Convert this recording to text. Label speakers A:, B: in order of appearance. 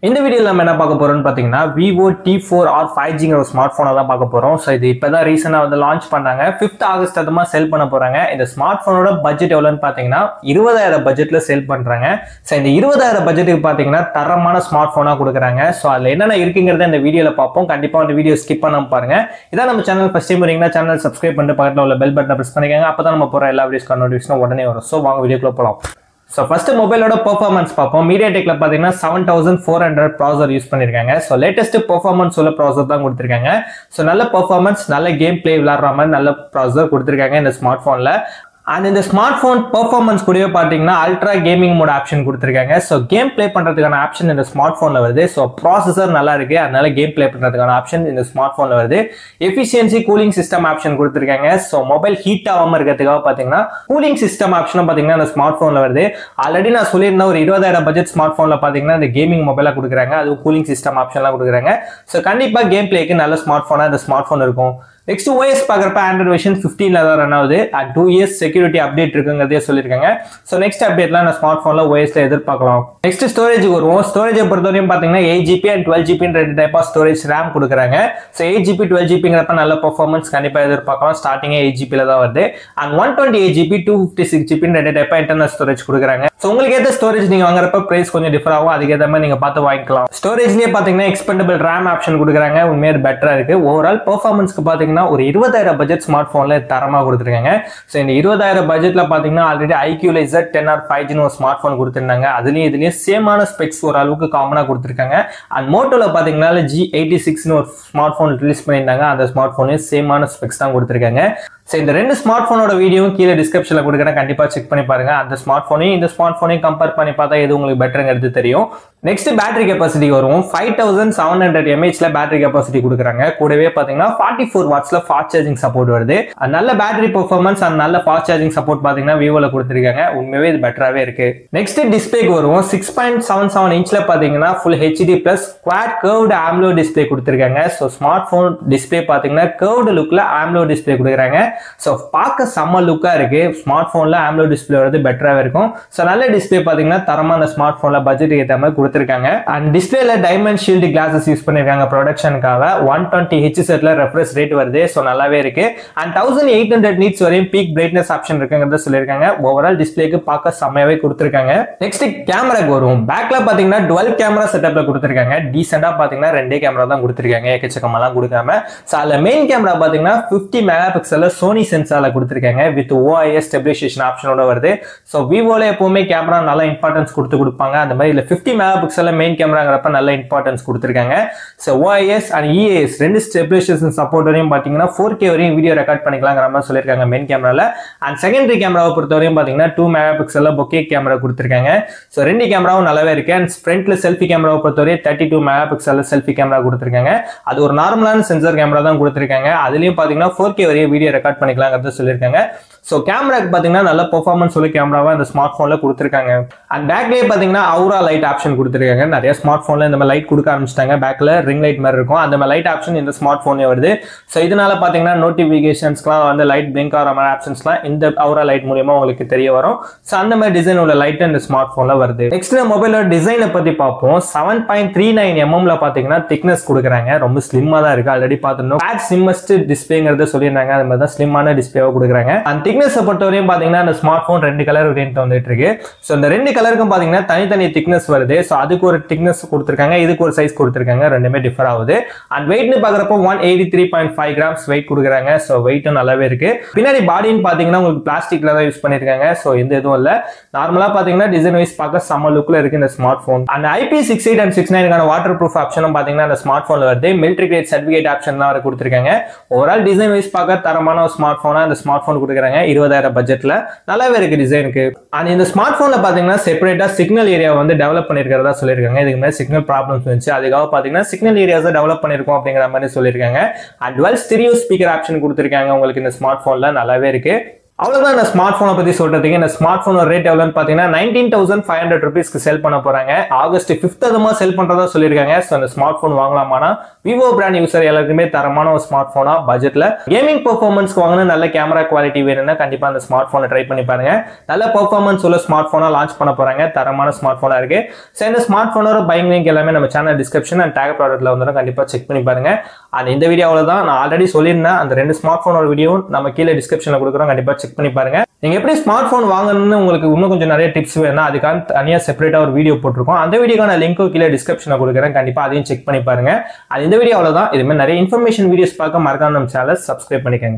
A: இந்த வீடியோல நம்ம என்ன பார்க்க போறோம்னு பாத்தீங்கன்னா Vivo T4 or 5Gங்கிற ஒரு ஸ்மார்ட் போனை தான் பார்க்க போறோம். ஸோ இது இப்பதான் ரீசெண்டா வந்து லான்ச் பண்ணாங்க. 5th ஆகஸ்ட் அதுமா செல் பண்ண போறாங்க. இந்த ஸ்மார்ட் போனோட பட்ஜெட் எவ்வளவுன்னு பாத்தீங்கன்னா 20,000 பட்ஜெட்ல சேல் பண்றாங்க. ஸோ இந்த 20,000 பட்ஜெட்டுக்கு பாத்தீங்கன்னா தரமான ஸ்மார்ட் போனா கொடுக்குறாங்க. ஸோ அதுல என்னென்ன இருக்குங்கிறத இந்த வீடியோல பார்ப்போம். கண்டிப்பா இந்த வீடியோ ஸ்கிப் பண்ணாம பாருங்க. இதான் நம்ம சேனல் ஃபர்ஸ்ட் டைம் வரீங்கன்னா சேனல் சப்ஸ்கிரைப் பண்ணிட்டு பக்கத்துல உள்ள பெல் பட்டனை பிரஸ் பண்ணிக்கோங்க. அப்பதான் நம்ம போற எல்லா வீடியோஸ்க்கான நோட்டிஃபிகேஷன் உடனே வரும். ஸோ வாங்க வீடியோக்குள்ள போலாம். ஸோ ஃபர்ஸ்ட் மொபைலோட பெர்ஃபார்மன்ஸ் பார்ப்போம். மீடியாடெக்ல பார்த்தீங்கன்னா 7400 ப்ராசர் யூஸ் பண்ணியிருக்காங்க. ஸோ லேட்டஸ்ட் பெர்ஃபார்மன்ஸ் உள்ள ப்ராசர் தான் கொடுத்துருக்காங்க. ஸோ நல்ல பெர்ஃபார்மன்ஸ், நல்ல கேம் பிளே விளையாடுற மாதிரி நல்ல ப்ராசர் கொடுத்துருக்காங்க இந்த ஸ்மார்ட் ஃபோனில். அண்ட் இந்த ஸ்மார்ட் ஃபோன் பெர்ஃபார்மன்ஸ் கூடவே பார்த்தீங்கன்னா அல்ட்ரா கேமிங் மோட் ஆப்ஷன் கொடுத்துருக்காங்க. ஸோ கேம் பிளே பண்ணுறதுக்கான ஆப்ஷன் இந்த ஸ்மார்ட் ஃபோனில் வருது. ஸோ ப்ராசஸர் நல்லா இருக்கு, அதனால கேம் பிளே பண்ணுறதுக்கான ஆப்ஷன் இந்த ஸ்மார்ட் ஃபோனில் வருது. எஃபிஷியன்சி கூலிங் சிஸ்டம் ஆப்ஷன் கொடுத்துருக்காங்க. ஸோ மொபைல் ஹீட் ஆகாமல் இருக்கிறதுக்காக பார்த்தீங்கன்னா கூலிங் சிஸ்டம் ஆப்ஷனும் பார்த்தீங்கன்னா இந்த ஸ்மார்ட் ஃபோனில் வருது. ஆல்ரெடி நான் சொல்லியிருந்தேன் ஒரு 20,000 பட்ஜெட் ஸ்மார்ட் ஃபோனில் பார்த்தீங்கன்னா இந்த கேமிங் மொபைலாக கொடுக்குறாங்க, அதுவும் கூலிங் சிஸ்டம் ஆப்ஷன்லாம் கொடுக்குறாங்க. ஸோ கண்டிப்பாக கேம் பிளேக்கு நல்ல ஸ்மார்ட் ஃபோனாக இந்த ஸ்மார்ட் ஃபோன் இருக்கும். நெக்ஸ்ட் OS பார்க்குறப்ப ஆண்ட்ராய்ட் வெர்ஷன் 15 தான் ரன் ஆகுது. அண்ட் 2 years செக்யூரிட்டி அப்டேட் இருக்குங்கிறதே சொல்லியிருக்காங்க. ஸோ நெக்ஸ்ட் அப்டேட்லாம் நான் ஸ்மார்ட் ஃபோனில் OSல எதிர்பார்க்கலாம். நெக்ஸ்ட் ஸ்டோரேஜ் வருவோம். ஸ்டோரேஜை பொறுத்தவரையும் பார்த்தீங்கன்னா 8GB அண்ட் 12GB ரெண்டு டைப் ஆஃப் ஸ்டோரேஜ் ரேம் கொடுக்குறாங்க. ஸோ 8GB 12GBங்கிறப்ப நல்ல பர்ஃபார்மன்ஸ் கண்டிப்பாக எதிர்பார்க்கலாம். ஸ்டார்டிங்கே 8GBல தான் வருது. அண்ட் 128GB 256GB ரெண்டு டைப் இன்டர்னல் ஸ்டோரேஜ் கொடுக்குறாங்க. ஸோ உங்களுக்கு ஏற்ற ஸ்டோரேஜ் நீங்கள் வாங்குறப்ப பிரைஸ் கொஞ்சம் டிஃபர் ஆகும், அதுக்கேற்ற மாதிரி நீங்கள் பார்த்து வாங்கிக்கலாம். ஸ்டோரேஜ்லேயே பார்த்தீங்கன்னா எக்ஸ்பெண்டபிள் ரேம் ஆப்ஷன் கொடுக்குறாங்க, உண்மையாக பெட்டராக இருக்கு. ஓவரால் பர்ஃபார்மன்ஸ்க்கு பார்த்தீங்கன்னா ஒரு 20,000 பட்ஜெட் ஸ்மார்ட் போன்ல தரமா கொடுத்துருக்காங்க. ஸோ இந்த 20,000 பட்ஜெட்ல பாத்தீங்கன்னா ஆல்ரெடி ஐக்யூல Z10 or 5G ஒரு ஸ்மார்ட் போன் கொடுத்திருந்தாங்க. அதுலயும் இதுலயும் சேமான ஸ்பெக்ஸ் ஒரு அளவுக்கு காமனா கொடுத்திருக்காங்க. அண்ட் மோட்டோல பாத்தீங்கன்னா G86 ஒரு ஸ்மார்ட் போன் ரிலீஸ் பண்ணியிருந்தாங்க. அந்த ஸ்மார்ட் போன்லயும் சேமான ஸ்பெக்ஸ் தான் கொடுத்திருக்காங்க. ஸோ இந்த ரெண்டு ஸ்மார்ட் போனோட வீடியோவும் கீழே டிஸ்கிரிப்ஷன்ல கொடுக்குறேன், கண்டிப்பா செக் பண்ணி பாருங்க. அந்த ஸ்மார்ட் போனையும் இந்த ஸ்மார்ட் போனையும் கம்பேர் பண்ணி பார்த்தா எது உங்களுக்கு பெட்டருங்கிறது தெரியும். நெக்ஸ்ட் பேட்டரி கெப்பாசிட்டி வருவோம். 5700 mAh பேட்டரி கெப்பாசிட்டி கொடுக்குறாங்க. கூடவே பாத்தீங்கன்னா 44 வாட்ஸ்ல ஃபாஸ்ட் சார்ஜிங் சப்போர்ட் வருது. நல்ல பேட்டரி பெர்ஃபார்மன்ஸ் அண்ட் நல்ல ஃபாஸ்ட் சார்ஜிங் சப்போர்ட் பாத்தீங்கன்னா விவோல கொடுத்துருக்காங்க. உண்மையாவே இது பெட்டராகவே இருக்கு. நெக்ஸ்ட் டிஸ்பிளேக்கு வருவோம். 6.77 இன்ச்ல பாத்தீங்கன்னா full HD plus quad curved AMOLED display கொடுத்துருக்காங்க. ஸோ ஸ்மார்ட் போன் டிஸ்பிளே பாத்தீங்கன்னா கர்வ்டு லுக்ல AMOLED டிஸ்பிளே கொடுக்குறாங்க. ஸோ பார்க்க செம்ம லுக்கா இருக்கு. ஸ்மார்ட் போன்ல AMOLED டிஸ்பிளே வருது பெட்டராகவே இருக்கும். ஸோ நல்ல டிஸ்பிளே பாத்தீங்கன்னா தரமான ஸ்மார்ட் போன்ல பட்ஜெட்டுக்கு ஏற்ற மாதிரி கொடுத்துருக்காங்க. அண்ட் டிஸ்பிளேல டைமண்ட் ஷீல்டு கிளாஸஸ் யூஸ் பண்ணிருக்காங்க ப்ரொடக்ஷனுக்காக. 120 Hz ரெஃப்ரெஷ் ரேட் வருது. ஸோ நல்லாவே இருக்கு. அண்ட் 1800 நீட்ஸ் வரையும் பீக் பிரைட்னஸ் ஆப்ஷன் இருக்குங்கிறத சொல்லியிருக்காங்க. ஓவரால் டிஸ்பிளேக்கு பார்க்க செம்மையாவே கொடுத்துருக்காங்க. நெக்ஸ்ட் கேமராக்கு வரும். பேக்ல பாத்தீங்கன்னா டுவெல் கேமரா செட்டப்ல கொடுத்துருக்காங்க. டீசெண்டா பாத்தீங்கன்னா ரெண்டே கேமரா தான் கொடுத்துருக்காங்க, எக்கச்சக்கமெல்லாம் கொடுக்காம. ஸோ அதுல மெயின் கேமரா பாத்தீங்கன்னா 50 மெகா பிக்சல்ல சோனி சென்சார்ல கொடுத்துருக்காங்க. வித் OIS ஸ்டெபிலைசேஷன் ஆப்ஷனோட வருது. ஸோ விவோல எப்பவுமே கேமரா நல்ல இம்பார்ட்டன்ஸ் கொடுப்பாங்க. அந்த மாதிரி இல்ல 50 மெகா பிக்சல்ல மெயின் கேமராங்கிறப்ப நல்ல இம்பார்ட்டன்ஸ் கொடுத்துருக்காங்க. ஸோ OIS அண்ட் EAS ரெண்டு ஸ்டெபிலைசேஷன் சப்போர்ட் வரையும் பாத்தீங்கன்னா 4K வரையும் வீடியோ ரெக்கார்ட் பண்ணிக்கலாங்கிற மாதிரி சொல்லியிருக்காங்க மெயின் கேமரால. அண்ட் செகண்டரி கேமராவை பொறுத்தவரையும் பாத்தீங்கன்னா 2 மெகா பிக்சல்ல பொக்கே கேமரா கொடுத்துருக்காங்க. ஸோ ரெண்டு கேமராவும் நல்லாவே இருக்கு. அண்ட் ஃப்ரண்ட்ல செல்ஃபி கேமராவை பொறுத்தவரை 32 மெகா பிக்சல்ல செல்ஃபி கேமரா கொடுத்துருக்காங்க. அது ஒரு நார்மலான சென்சார் கேமரா தான் கொடுத்துருக்காங்க. அதுலயும் பாத்தீங்கன்னா 4K வரையும் வீடியோ ரெக்கார்ட் பண்ணிக்கலாங்கிறத சொல்லியிருக்காங்க. ஸோ கேமராக்கு பாத்தீங்கன்னா நல்ல பெர்ஃபார்மன்ஸ் உள்ள கேமராவா இந்த ஸ்மார்ட் போன்ல கொடுத்துருக்காங்க. அண்ட் பேக்லேயே பாத்தீங்கன்னா அவுரா லைட் ஆப்ஷன் கொடுத்துருக்காங்க. நிறைய ஸ்மார்ட் போன்ல இந்த மாதிரி லைட் கொடுக்க ஆரம்பிச்சிட்டாங்க. பேக்ல ரிங் லைட் மாதிரி இருக்கும். அந்த மாதிரி லைட் ஆப்ஷன் இந்த ஸ்மார்ட் போன்ல வருது. ஸோ இதனால பாத்தீங்கன்னா நோட்டிபிகேஷன்ஸ்லாம் வந்து லைட் பிளிங்க் ஆகிற மாதிரி ஆப்ஷன்ஸ்லாம் இந்த அவுரா லைட் மூலியமா உங்களுக்கு தெரிய வரும். ஸோ அந்த மாதிரி டிசைன் உள்ள லைட் இந்த ஸ்மார்ட் போன்ல வருது. நெக்ஸ்ட் மொபைலோட டிசைனை பத்தி பார்ப்போம். 7.39 mm பாத்தீங்கன்னா திக்னஸ் கொடுக்குறாங்க. ரொம்ப ஸ்லிம்மா தான் இருக்கு. ஆல்ரெடி பார்த்துருந்தோம் பேட் ஸ்லிம்மஸ்ட் டிஸ்பிளேங்கிறத சொல்லியிருந்தாங்க. அது மாதிரி தான் ஸ்லிம்மான டிஸ்பிளேவா கொடுக்குறாங்க. அண்ட் திக்னஸ் பொறுத்தவரையும் பாத்தீங்கன்னா அந்த ஸ்மார்ட் போன் ரெண்டு கலர் வேரியன்ட் வந்துட்டு இருக்கு. ஸோ இந்த ரெண்டு கலருக்கும் பாத்தீங்கன்னா தனித்தனி திக்னஸ் வருது. ஸோ அதுக்கு ஒரு திக்னஸ் கொடுத்துருக்காங்க, இதுக்கு ஒரு சைஸ் கொடுத்துருக்காங்க. ரெண்டுமே டிஃபர் ஆகுது. அண்ட் வெயிட்னு பாக்குறப்போ 183.5 grams வெயிட் கொடுக்குறாங்க. ஸோ வெயிட்டும் நல்லாவே இருக்கு. பின்னாடி பாடின்னு பாத்தீங்கன்னா உங்களுக்கு பிளாஸ்டிக்ல தான் யூஸ் பண்ணிருக்காங்க. ஸோ எந்த எதுவும் இல்ல. நார்மலா பாத்தீங்கன்னா டிசைன் வைஸ் பார்க்க செம்ம லுக்ல இருக்கு இந்த smart phone. And IP68 and 69 water proof ஆப்ஷனும் பாத்தீங்கன்னா இந்த ஸ்மார்ட் போன்ல வருது. மிலிட்டரி கிரேட் சர்டிபிகேட் ஆப்ஷன் தான் கொடுத்துருக்காங்க. ஓவரால் டிசைன் வைஸ் பார்க்க தரமான ஒரு ஸ்மார்ட் போனா இந்த ஸ்மார்ட் போன் கொடுக்குறாங்க 20,000 பட்ஜெட்ல. நல்லாவே இருக்கு டிசைனுக்கு. அண்ட் இந்த ஸ்மார்ட் போன்ல பாத்தீங்கன்னா செப்பரேட்டா சிக்னல் ஏரியா வந்து டெவலப் பண்ணிருக்கிறதா சொல்லியிருக்காங்க. இதுக்கு மேலே சிக்னல் ப்ராப்ளம்ஸ் இருந்துச்சு, அதுக்காக பாத்தீங்கன்னா சிக்னல் ஏரியாஸை டெவலப் பண்ணிருக்கோம் அப்படிங்கிற மாதிரி சொல்லியிருக்காங்க. And twelve stereo speaker option கொடுத்துருக்காங்க உங்களுக்கு இந்த ஸ்மார்ட் போன்ல. நல்லாவே இருக்கு. அவ்வளவுதான் இந்த ஸ்மார்ட் போனை பத்தி சொல்றதுக்கு. இந்த ஸ்மார்ட் போனோட ரேட் எவ்வளவுன்னு பாத்தீங்கன்னா 19,500 rupeesக்கு செல் பண்ண போறாங்க. ஆகஸ்ட் 5th அதுமா செல் பண்றதா சொல்லியிருக்காங்க. ஸோ அந்த ஸ்மார்ட் போன் வாங்கலாமானா விவோ பிராண்ட் யூசர் எல்லாருக்குமே தரமான ஒரு ஸ்மார்ட் போனா பட்ஜெட்ல கேமிங் பெர்ஃபார்மன்ஸ்க்கு வாங்கின நல்ல கேமரா குவாலிட்டி வேணும்னா கண்டிப்பா அந்த ஸ்மார்ட் போனை ட்ரை பண்ணி பாருங்க. நல்ல பெர்ஃபார்மன்ஸ் உள்ள ஸ்மார்ட் போனா லான்ச் பண்ண போறாங்க. தரமான ஸ்மார்ட் போனா இருக்கு. ஸோ இந்த ஸ்மார்ட் போனோட பையிங் லிங்க் எல்லாமே நம்ம சேனல் டிஸ்கிரிப்ஷன் அண்ட் டேக் ப்ராடக்ட்ல வந்து கண்டிப்பா செக் பண்ணி பாருங்க. அண்ட் இந்த வீடியோ அவ்வளவுதான். நான் ஆல்ரெடி சொல்லியிருந்தேன் அந்த 2 ஸ்மார்ட் போனோட வீடியோ நம்ம கீழே டிஸ்கிரிப்ஷன்ல கொடுக்குறோம். கண்டிப்பா செக் பண்ணி பாருங்க. நீங்க எப்படி ஸ்மார்ட் போன் வாங்கணும்னு உங்களுக்கு இன்னும் கொஞ்சம் நிறைய டிப்ஸ் வேணும்னா அதுக்கான தனியா செப்பரேட்டா ஒரு வீடியோ போட்டிருக்கோம். அந்த வீடியோக்கான லிங்க்கும் கீழே டிஸ்கிரிப்ஷன்ல கொடுக்குறேன். கண்டிப்பா அதையும் செக் பண்ணி பாருங்க. அது இந்த வீடியோ அவ்வளவுதான். இது மாதிரி நிறைய இன்ஃபர்மேஷன் வீடியோஸ் பார்க்க மறக்காம நம்ம சேனலை சப்ஸ்கிரைப் பண்ணிக்கங்க.